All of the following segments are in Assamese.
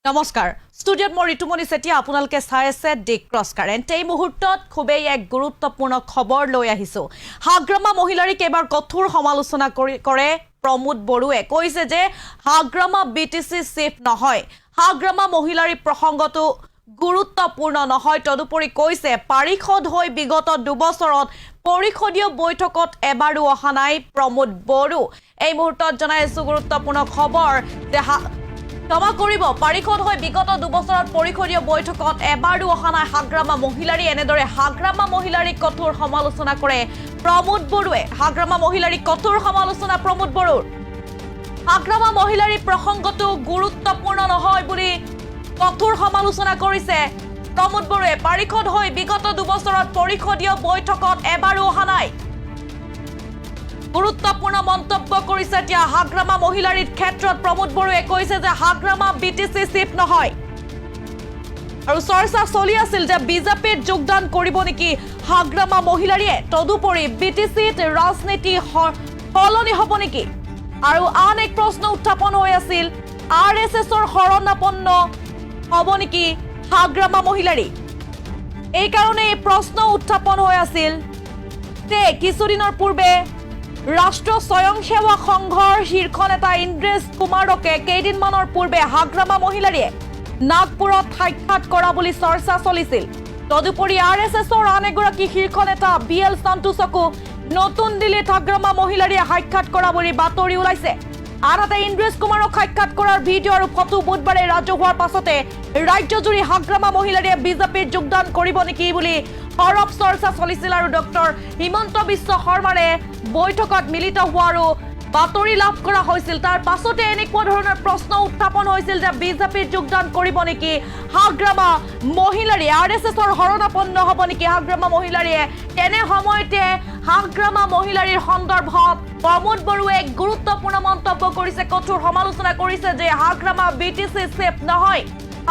নমস্কাৰ ষ্টুডিঅ'ত মই ঋতুমণি সেতিয়া আপোনালোকে চাই আছে ডি ক্ৰছ কাৰেণ্ট এই মুহূৰ্তত খুবেই এক গুৰুত্বপূৰ্ণ খবৰ লৈ আহিছো হাগ্ৰামা মহিলাৰীক এবাৰ কঠোৰ সমালোচনা কৰে প্ৰমোদ বড়ুৱে কৈছে যে হাগ্ৰামা বিটিসি সেফ নহয় হাগ্ৰামা মহিলাৰী প্ৰসংগটো গুৰুত্বপূৰ্ণ নহয় তদুপৰি কৈছে পাৰিষদ হৈ বিগত 2 বছৰত পৰিষদীয় বৈঠকত এবাৰো অহা নাই প্ৰমোদ বড়ু এই মুহূৰ্তত জনাইছো গুৰুত্বপূৰ্ণ খবৰ যে ক্ষমা কৰিব পাৰিষদ হৈ বিগত 2 বছৰত পৰিষদীয় বৈঠকত এবাৰো অহা নাই হাগ্ৰামা মহিলাৰী এনেদৰে হাগ্ৰামা মহিলাৰীক কঠোৰ সমালোচনা কৰে প্ৰমোদ বড়ুৱে হাগ্ৰামা মহিলাৰীক কঠোৰ সমালোচনা প্ৰমোদ বড়ুৰ হাগ্ৰামা মহিলাৰী প্ৰসংগটো গুৰুত্বপূৰ্ণ নহয় বুলি কঠোৰ সমালোচনা কৰিছে প্ৰমোদ বড়ুৱে পাৰিষদ হৈ বিগত 2 বছৰত পৰিষদীয় বৈঠকত এবাৰো অহা নাই গুৰুত্বপূৰ্ণ মন্তব্য কৰিছে এতিয়া হাগ্ৰামা মহিলাৰীৰ ক্ষেত্ৰত প্ৰমোদ বড়ুৱে কৈছে যে হাগ্ৰামা বিটিসি চিফ নহয় আৰু চৰ্চা চলি আছিল যে বিজেপিত যোগদান কৰিব নেকি হাগ্ৰামা মহিলাৰীয়ে তদুপৰি বিটিসিত ৰাজনীতি সলনি হ'ব নেকি আৰু আন এক প্ৰশ্ন উত্থাপন হৈ আছিল আৰএছএছৰ শৰণাপন্ন হ'ব নেকি হাগ্ৰামা মহিলাৰী এই কাৰণে এই প্ৰশ্ন উত্থাপন হৈ আছিল যে কিছুদিনৰ পূৰ্বে ৰাষ্ট্ৰ স্বয়ংসেৱক সংঘৰ শীৰ্ষ নেতা ইন্দ্ৰেশ কুমাৰকে কেইদিনমানৰ পূৰ্বে হাগ্ৰামা মহিলাৰীয়ে নাগপুৰত সাক্ষাৎ কৰা বুলি চৰ্চা চলিছিল তদুপৰি আৰএছএছৰ আন এগৰাকী শীৰ্ষ নেতা বিএল সন্তোষকো নতুন দিল্লীত হাগ্ৰামা মহিলাৰীয়ে সাক্ষাৎ কৰা বুলি বাতৰি ওলাইছে আনহাতে ইন্দ্ৰেশ কুমাৰক সাক্ষাৎ কৰাৰ ভিডিঅ' আৰু ফটো বুধবাৰে ৰাজহুৱাৰ পাছতে ৰাজ্যজুৰি হাগ্ৰামা মহিলাৰীয়ে বিজেপিত যোগদান কৰিব নেকি বুলি সৰব চৰ্চা চলিছিল আৰু ডক্টৰ হিমন্ত বিশ্ব শৰ্মাৰে বৈঠকত মিলিত হোৱাৰো বাতৰি লাভ কৰা হৈছিল তাৰ পাছতে এনেকুৱা ধৰণৰ প্ৰশ্ন উত্থাপন হৈছিল যে বিজেপিত যোগদান কৰিব নেকি হাগ্ৰামা মহিলাৰী আৰএছএছৰ শৰণাপন্ন হ'ব নেকি হাগ্ৰামা মহিলাৰীয়ে তেনে সময়তে হাগ্ৰামা মহিলাৰীৰ সন্দৰ্ভত প্ৰমোদ বড়ুৱে গুৰুত্বপূৰ্ণ মন্তব্য কৰিছে কঠোৰ সমালোচনা কৰিছে যে হাগ্ৰামা বিটিসি সেফ নহয়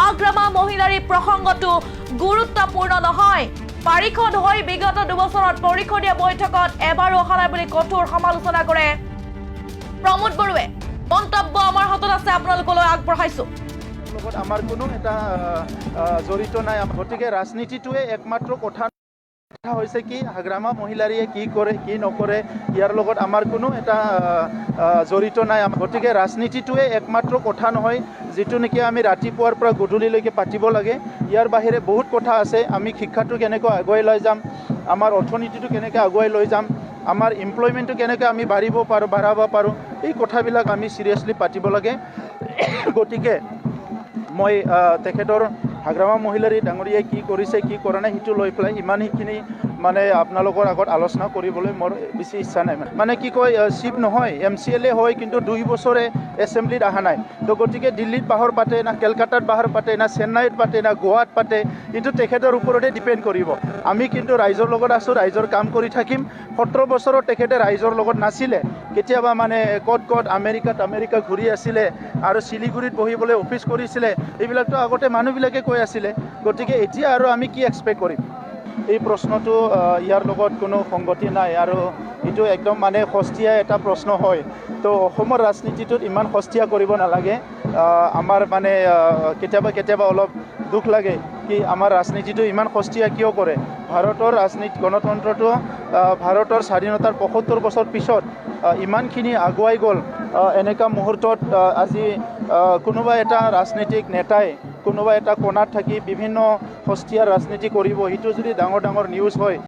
হাগ্ৰামা মহিলাৰীৰ প্ৰসংগটো গুৰুত্বপূৰ্ণ নহয় পাৰিষদ হৈ বিগত 2 বছৰত পৰিষদীয় বৈঠকত এবাৰো অহা নাই বুলি কঠোৰ সমালোচনা কৰে প্ৰমোদ বড়ুৱে মন্তব্য আমাৰ হাতত আছে আপোনালোকলৈ আগবঢ়াইছো লগত আমাৰ কোনো এটা জড়িত নাই গতিকে ৰাজনীতিটোৱে একমাত্ৰ কথা হৈছে কি হাগ্ৰামা মহিলাৰীয়ে কি কৰে কি নকৰে ইয়াৰ লগত আমাৰ কোনো এটা জড়িত নাই গতিকে ৰাজনীতিটোৱে একমাত্ৰ কথা নহয় যিটো নেকি আমি ৰাতিপুৱাৰ পৰা গধূলিলৈকে পাতিব লাগে ইয়াৰ বাহিৰে বহুত কথা আছে আমি শিক্ষাটো কেনেকৈ আগুৱাই লৈ যাম আমাৰ অৰ্থনীতিটো কেনেকৈ আগুৱাই লৈ যাম আমাৰ এমপ্লয়মেণ্টটো কেনেকৈ আমি বঢ়াব পাৰোঁ এই কথাবিলাক আমি চিৰিয়াছলি পাতিব লাগে গতিকে মই তেখেতৰ হাগ্ৰামা মহিলাৰী ডাঙৰীয়াই কি কৰিছে কি কৰা নাই সেইটো লৈ পেলাই ইমানখিনি মানে আপোনালোকৰ আগত আলোচনা কৰিবলৈ মোৰ বেছি ইচ্ছা নাই মানে কি কয় চিফ নহয় MCLA হয় কিন্তু 2 বছৰে এছেম্বলিত অহা নাই তো গতিকে দিল্লীত বাহৰ পাতে না কেলকাতাত বাহৰ পাতে না চেন্নাইত পাতে না গোৱাত পাতে কিন্তু তেখেতৰ ওপৰতে ডিপেণ্ড কৰিব আমি কিন্তু ৰাইজৰ লগত আছোঁ ৰাইজৰ কাম কৰি থাকিম 17 বছৰত তেখেতে ৰাইজৰ লগত নাছিলে কেতিয়াবা মানে ক'ত আমেৰিকা ঘূৰি আছিলে আৰু শিলিগুৰিত বহিবলৈ অফিচ কৰিছিলে এইবিলাকতো আগতে মানুহবিলাকে কৈ আছিলে গতিকে এতিয়া আৰু আমি কি এক্সপেক্ট কৰিম এই প্ৰশ্নটো ইয়াৰ লগত কোনো সংগতি নাই আৰু এইটো একদম মানে সস্তীয়া এটা প্ৰশ্ন হয় তো অসমৰ ৰাজনীতিটোত ইমান সস্তীয়া কৰিব নালাগে আমাৰ মানে কেতিয়াবা অলপ দুখ লাগে কি আমাৰ ৰাজনীতিটো ইমান সস্তীয়া কিয় কৰে ভাৰতৰ ৰাজনীতি গণতন্ত্ৰটো ভাৰতৰ স্বাধীনতাৰ 75 বছৰ পিছত ইমানখিনি আগুৱাই গ'ল এনেকুৱা মুহূৰ্তত আজি কোনোবা এটা ৰাজনীতিক নেতাই কোনোবা এটা কোণাত থাকি বিভিন্ন সস্তীয়া ৰাজনীতি কৰিব সেইটো যদি ডাঙৰ নিউজ হয়